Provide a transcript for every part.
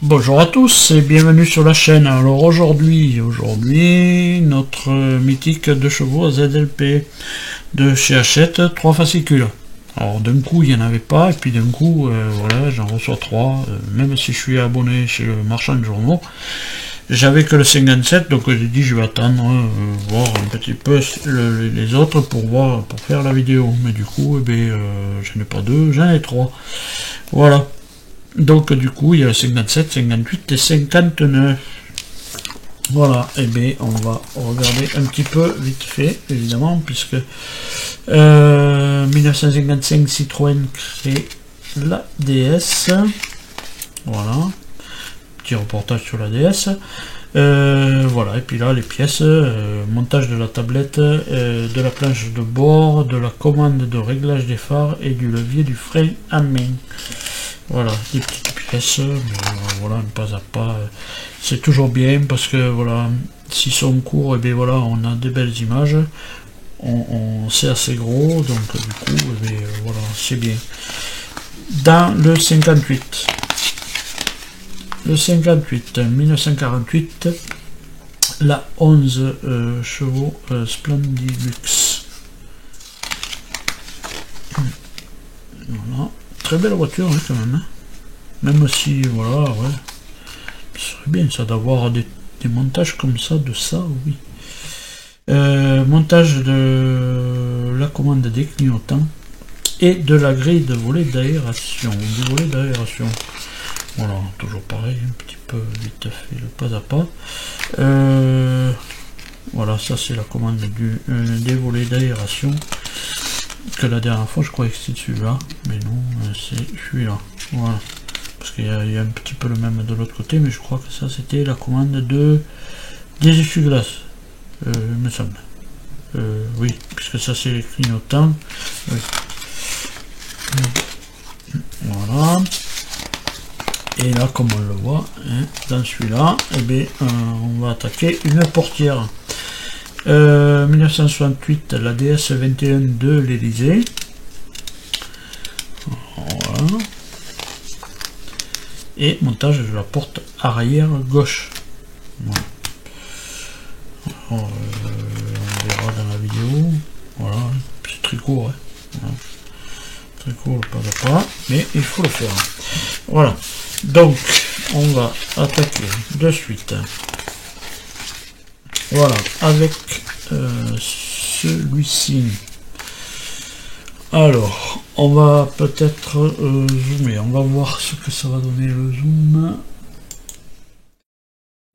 Bonjour à tous et bienvenue sur la chaîne. Alors aujourd'hui, notre mythique de chevaux ZLP de chez Hachette, 3 fascicules. Alors d'un coup il n'y en avait pas et puis d'un coup voilà, j'en reçois 3, même si je suis abonné chez le marchand de journaux. J'avais que le 57, donc j'ai dit je vais attendre, voir un petit peu les autres pour faire la vidéo. Mais du coup, j'en ai pas 2, j'en ai 3. Voilà. Donc du coup, il y a 57, 58 et 59. Voilà, et bien on va regarder un petit peu vite fait, évidemment, puisque 1955 Citroën crée la DS. Voilà, petit reportage sur la DS. Voilà, et puis là les pièces, montage de la tablette, de la planche de bord, de la commande de réglage des phares et du levier du frein à main. Voilà, des petites pièces, mais voilà, pas à pas, c'est toujours bien parce que voilà, s'ils sont courts, et bien voilà, on a des belles images, c'est assez gros, donc du coup, voilà, c'est bien. Dans le 58, 1948, la 11 chevaux Splendilux. Voilà. Très belle voiture hein, quand même, hein. Même si voilà, ouais, ce serait bien ça d'avoir des montages comme ça, oui. Montage de la commande des clignotants et de la grille de volet d'aération, Voilà, toujours pareil, un petit peu vite fait le pas à pas. Voilà, ça c'est la commande des volets d'aération. Que la dernière fois je croyais que c'était celui-là, mais non, c'est celui-là. Voilà. Parce qu'il y a un petit peu le même de l'autre côté, mais je crois que ça c'était la commande des essuie-glaces, il me semble. Oui, puisque ça c'est les clignotants. Oui. Voilà. Et là, comme on le voit, hein, dans celui-là, on va attaquer une portière. 1968, la DS21 de l'Elysée. Voilà. Et montage de la porte arrière gauche. Voilà. Alors, on verra dans la vidéo. Voilà, c'est très court. Hein. Voilà. Très court, pas à pas, mais il faut le faire. Voilà. Donc, on va attaquer de suite. Voilà, avec celui-ci. Alors, on va peut-être zoomer. On va voir ce que ça va donner le zoom.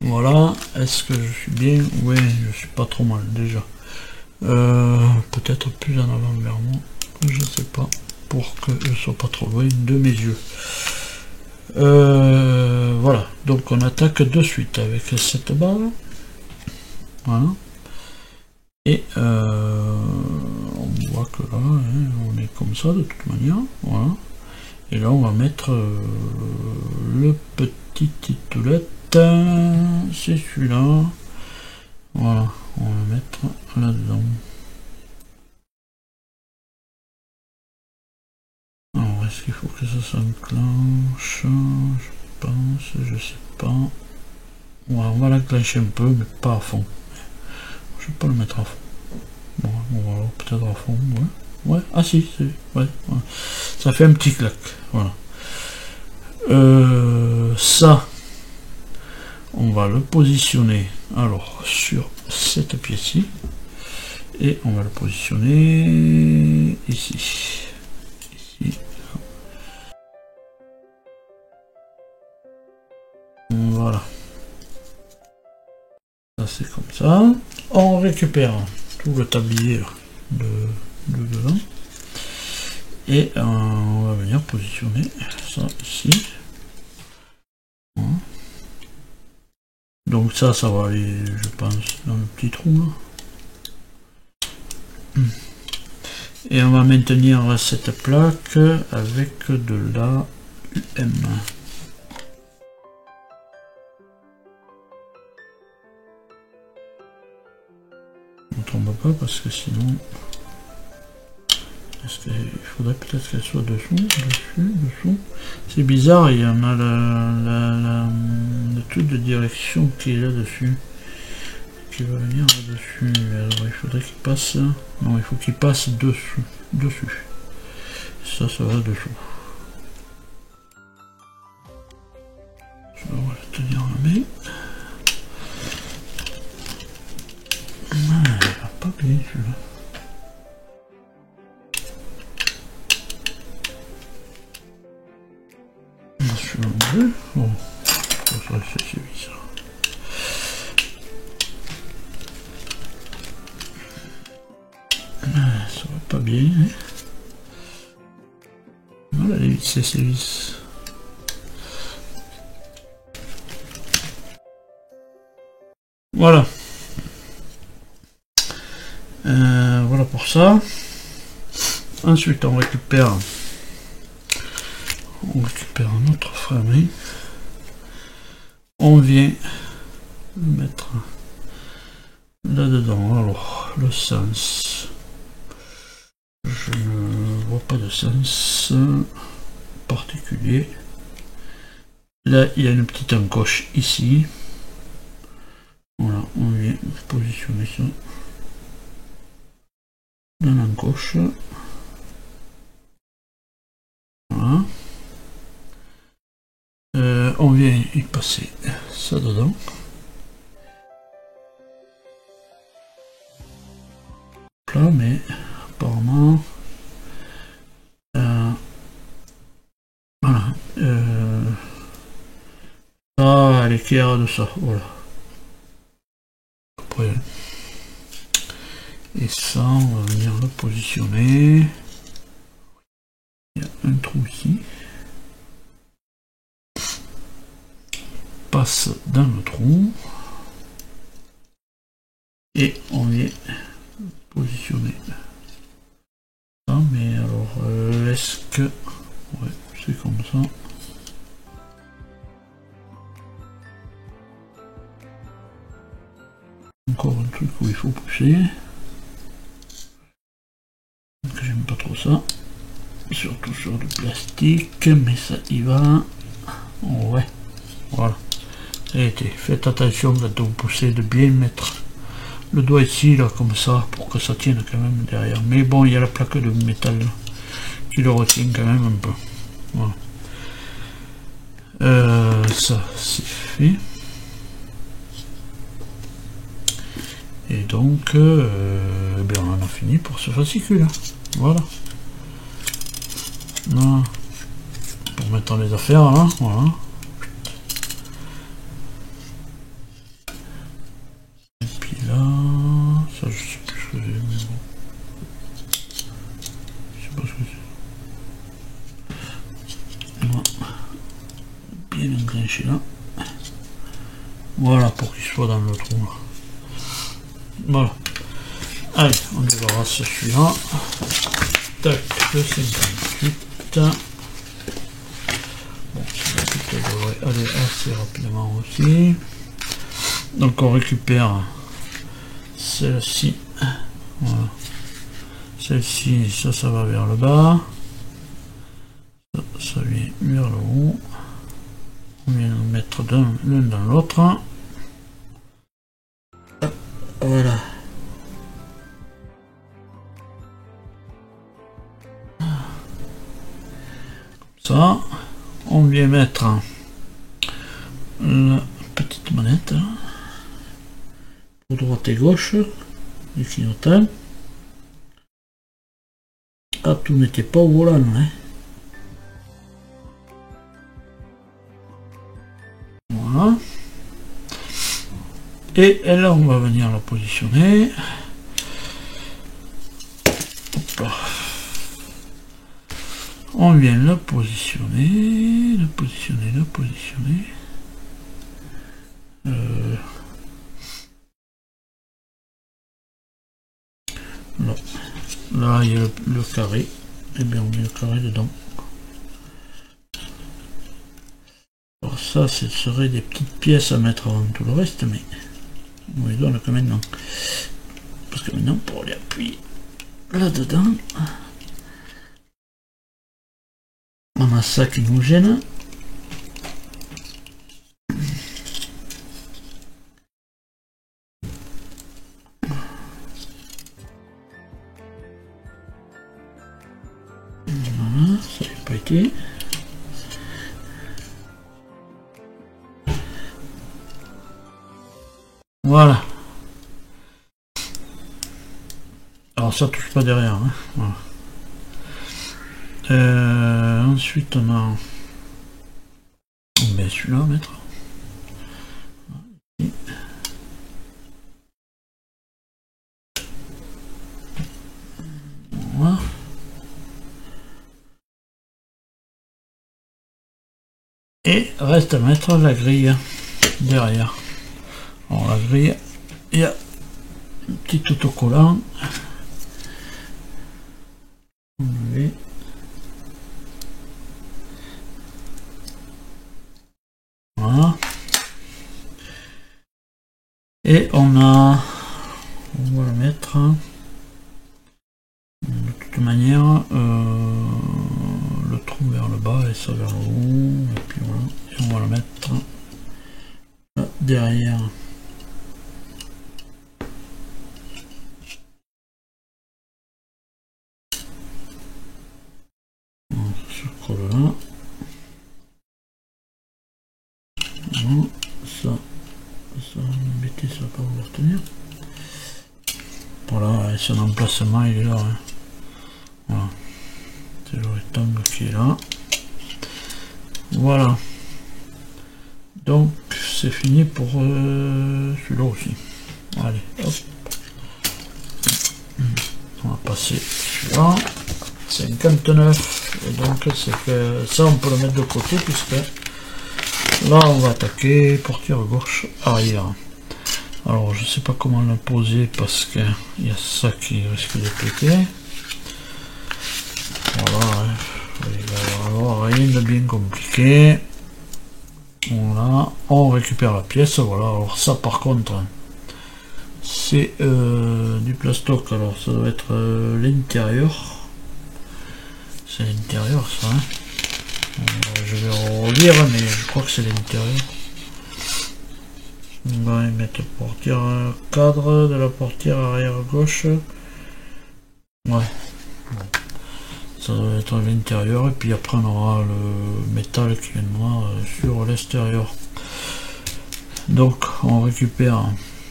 Voilà, est-ce que je suis bien? Oui, je suis pas trop mal déjà. Peut-être plus en avant vers moi, je sais pas, pour que je sois pas trop loin de mes yeux. Voilà, donc on attaque de suite avec cette balle. Voilà. Et on voit que là, hein, on est comme ça de toute manière. Voilà. Et là, on va mettre le petit titoulette. C'est celui-là. Voilà, on va le mettre là-dedans. Alors, est-ce qu'il faut que ça s'enclenche? Je pense, je sais pas. Ouais, on va l'enclencher un peu, mais pas à fond. Je vais pas le mettre à fond. Bon, voilà, peut-être à fond, ouais. Ouais, ah si, ouais, ouais. Ça fait un petit clac, voilà. Ça, on va le positionner, alors, sur cette pièce-ci. Et on va le positionner ici. Ici. Voilà. Ça, c'est comme ça. On récupère tout le tablier de dedans. Et on va venir positionner ça ici. Voilà. Donc ça va aller, je pense, dans le petit trou là. Et on va maintenir cette plaque avec de la UM. On ne tombe pas parce que sinon... Il faudrait peut-être qu'elle soit dessous, dessous. C'est bizarre, il y en a le truc de direction qui est là-dessus. Qui va venir là-dessus. Alors il faudrait qu'il passe... Non, il faut qu'il passe dessous. Ça va dessous. On va le tenir en main. Ah, il va pas bien celui-là. Sur un bleu. Oh, ça c'est bizarre. Ah, ça va pas bien. Hein. Voilà les vis, ces vis. Voilà. Voilà pour ça. Ensuite on récupère un autre frein. On vient le mettre là-dedans. Alors le sens, je ne vois pas de sens particulier. Là il y a une petite encoche ici. Voilà, on vient positionner ça dans l'encoche. Voilà. On vient y passer ça dedans. Là, mais apparemment voilà. Ça, l'équerre de ça, voilà. Après, et ça, on va venir le positionner. Il y a un trou ici. Passe dans le trou. Et on vient positionner ça. Mais alors, est-ce que... Ouais, c'est comme ça. Encore un truc où il faut pousser. J'aime pas trop ça. Surtout sur le plastique, mais ça y va. Ouais, voilà. Ça a été. Faites attention quand vous poussez de bien mettre le doigt ici, là, comme ça, pour que ça tienne quand même derrière. Mais bon, il y a la plaque de métal là, qui le retient quand même un peu. Voilà. Ça, c'est fait. Et donc, bien, on en a fini pour ce fascicule. Voilà. Là, pour mettre les affaires, là, voilà. Et puis là, ça je sais plus ce que c'est, mais bon. Je sais pas ce que c'est. Voilà. Bien engranché là. Voilà, pour qu'il soit dans le trou là. Voilà. Allez, on débarrasse celui-là. Tac, le 58. Bon, ça devrait aller assez rapidement aussi. Donc on récupère celle-ci. Voilà. Celle-ci, ça va vers le bas. Ça vient vers le haut. On vient le mettre l'un dans l'autre. Voilà. Ça, on vient mettre la petite manette pour droite et gauche du clignotant. Ah, tout n'était pas au volant, hein. Voilà. Et là, on va venir la positionner. Hop là. On vient le positionner, là il y a le carré, et bien on met le carré dedans. Alors ça, ce serait des petites pièces à mettre avant tout le reste, mais on les donne que maintenant. Parce que maintenant, pour les appuyer là-dedans, on a ça qui nous gêne. Voilà, ça n'a pas été. Voilà. Alors ça touche pas derrière. Hein. Voilà. Ensuite on a celui-là à mettre. Voilà. Et reste à mettre la grille derrière. Alors la grille, il y a un petit autocollant. Voilà. Et on va le mettre de toute manière le trou vers le bas et ça vers le haut, et puis voilà, et on va le mettre là, derrière. Ce colle là. Non, ça embêté, ça va pas vouloir tenir. Voilà, et son emplacement il est là. Hein. Voilà. C'est le rectangle qui est là. Voilà. Donc c'est fini pour celui-là aussi. Allez, hop. On va passer celui-là. 59. Et donc c'est que ça on peut le mettre de côté puisque là on va attaquer portière gauche arrière. Alors je sais pas comment le poser parce que il y a ça qui risque de péter. Voilà, il va y avoir rien de bien compliqué. Voilà, on récupère la pièce. Voilà, alors ça par contre c'est du plastoc, alors ça doit être l'intérieur. C'est l'intérieur ça. Hein. Je vais relire mais je crois que c'est l'intérieur. On va y mettre portière cadre de la portière arrière gauche. Ouais. Ça doit être l'intérieur et puis après on aura le métal qui viendra sur l'extérieur. Donc on récupère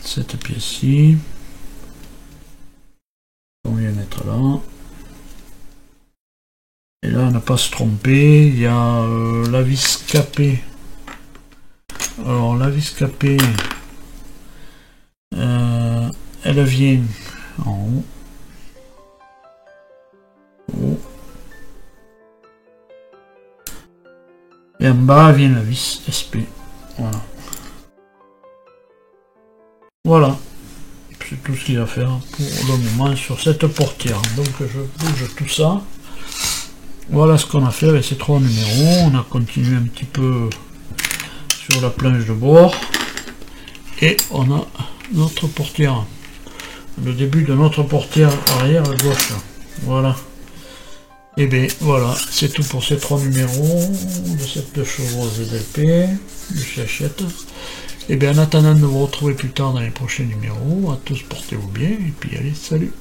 cette pièce-ci. On vient mettre là. Et là on n'a pas à se tromper, il y a la vis capée. Alors la vis capée, elle vient en haut. Et en bas vient la vis SP. Voilà. Voilà. C'est tout ce qu'il va faire pour le moment sur cette portière. Donc je bouge tout ça. Voilà ce qu'on a fait avec ces trois numéros. On a continué un petit peu sur la planche de bord. Et on a notre portière. Le début de notre portière arrière à gauche. Voilà. Et bien voilà, c'est tout pour ces trois numéros de cette de chevaux ZLP, de chez Hachette. Et bien en attendant de vous retrouver plus tard dans les prochains numéros, à tous portez-vous bien et puis allez, salut!